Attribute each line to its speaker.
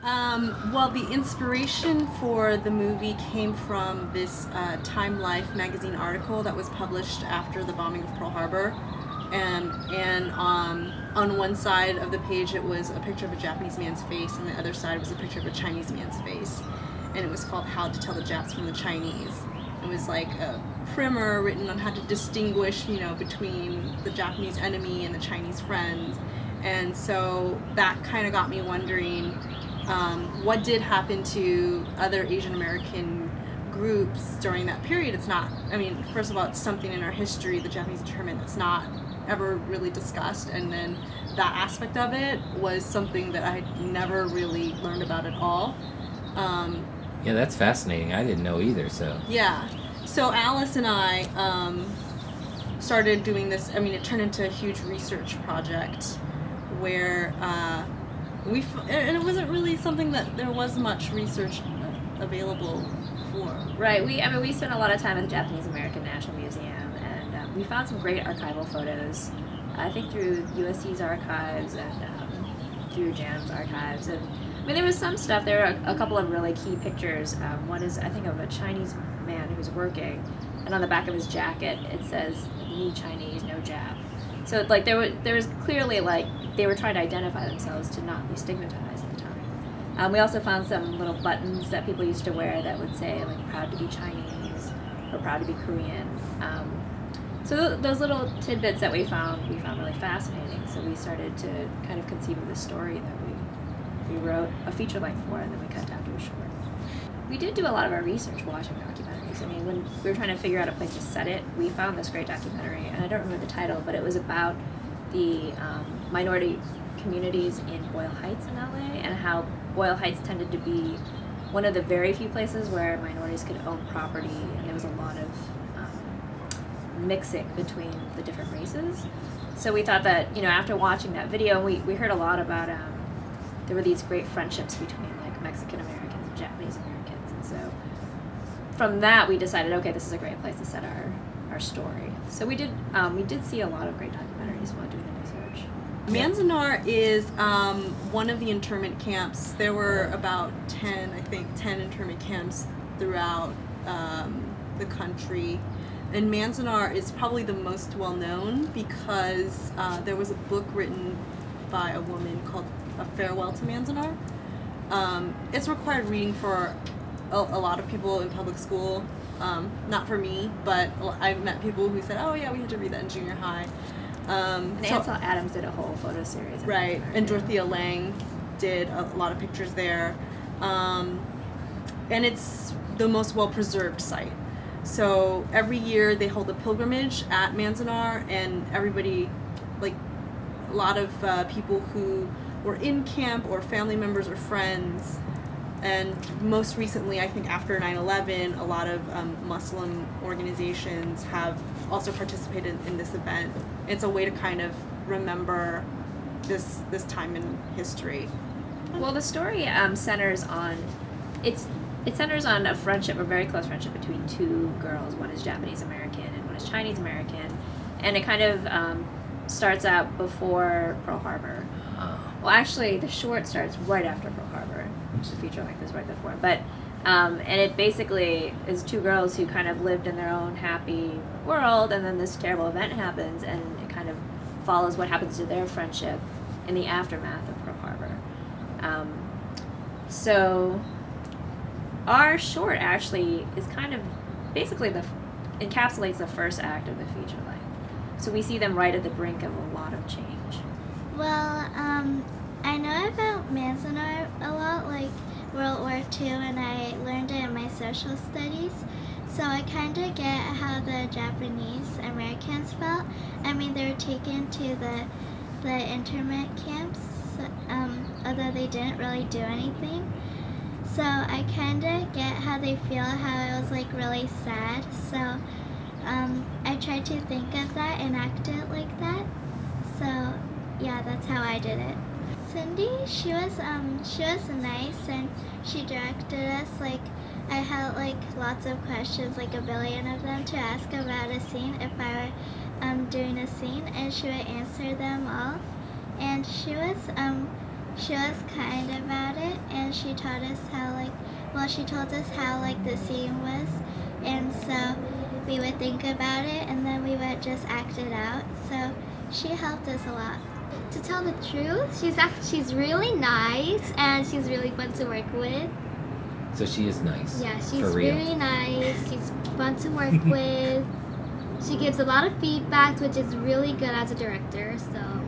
Speaker 1: Well, the inspiration for the movie came from this Time Life magazine article that was published after the bombing of Pearl Harbor. And on one side of the page it was a picture of a Japanese man's face, and the other side was a picture of a Chinese man's face. And it was called How to Tell the Japs from the Chinese. It was like a primer written on how to distinguish, you know, between the Japanese enemy and the Chinese friends. And so that kind of got me wondering, what did happen to other Asian American groups during that period? It's not, I mean, first of all, it's something in our history, the Japanese internment, that's not ever really discussed, and then that aspect of it was something that I had never really learned about at all.
Speaker 2: Yeah, that's fascinating. I didn't know either, so.
Speaker 1: Yeah. So Alice and I started doing this. I mean, it turned into a huge research project where and it wasn't really something that there was much research available for.
Speaker 3: Right. We spent a lot of time at the Japanese American National Museum, and we found some great archival photos. I think through USC's archives and through JAM's archives. And I mean, there was some stuff. There are a couple of really key pictures. One is, I think, of a Chinese man who's working, and on the back of his jacket it says "Me Chinese, no Jap." So like there was clearly, like, they were trying to identify themselves to not be stigmatized at the time. We also found some little buttons that people used to wear that would say, like, "Proud to be Chinese" or "Proud to be Korean." So those little tidbits that we found really fascinating. So we started to kind of conceive of this story that we wrote a feature length for, and then we cut down to a short. We did do a lot of our research watching documentaries. I mean, when we were trying to figure out a place to set it, we found this great documentary, and I don't remember the title, but it was about the minority communities in Boyle Heights in LA, and how Boyle Heights tended to be one of the very few places where minorities could own property, and there was a lot of mixing between the different races. So we thought that, you know, after watching that video, we heard a lot about there were these great friendships between, like, Mexican Americans and Japanese Americans, and so from that we decided, okay, this is a great place to set our story. So we did see a lot of great documentaries while doing the research.
Speaker 1: Manzanar is one of the internment camps. There were about 10 internment camps throughout the country. And Manzanar is probably the most well known because there was a book written by a woman called A Farewell to Manzanar. It's required reading for a lot of people in public school. Not for me, but I've met people who said, "Oh yeah, we had to read that in junior high."
Speaker 3: And Ansel Adams did a whole photo series.
Speaker 1: Right, and Dorothea Lange did a lot of pictures there. And it's the most well-preserved site. So every year they hold a pilgrimage at Manzanar, and everybody, like, a lot of people who were in camp or family members or friends, and most recently, I think after 9/11, a lot of Muslim organizations have also participated in this event. It's a way to kind of remember this time in history.
Speaker 3: Well, the story centers on a friendship, a very close friendship between two girls. One is Japanese American and one is Chinese American, and it kind of starts out before Pearl Harbor. Well, actually, the short starts right after Pearl Harbor, which the feature length is right before. But and it basically is two girls who kind of lived in their own happy world, and then this terrible event happens, and it kind of follows what happens to their friendship in the aftermath of Pearl Harbor. So our short actually is kind of basically encapsulates the first act of the feature length. So we see them right at the brink of a lot of change.
Speaker 4: Well, I know about Manzanar a lot, like World War II, and I learned it in my social studies. So I kind of get how the Japanese Americans felt. I mean, they were taken to the internment camps, although they didn't really do anything. So I kind of get how they feel, how it was, like, really sad. So I tried to think of that and act it like that. So yeah, that's how I did it. Cindy, she was nice, and she directed us. Like, I had, like, lots of questions, like a billion of them, to ask about a scene if I were doing a scene, and she would answer them all. And she was kind about it, and she taught us how she told us how the scene was, and so we would think about it and then we would just act it out. So she helped us a lot.
Speaker 5: To tell the truth, she's really nice and she's really fun to work with.
Speaker 2: So she is nice.
Speaker 5: Yeah, she's
Speaker 2: for real.
Speaker 5: really nice. She's fun to work with. She gives a lot of feedback, which is really good as a director. So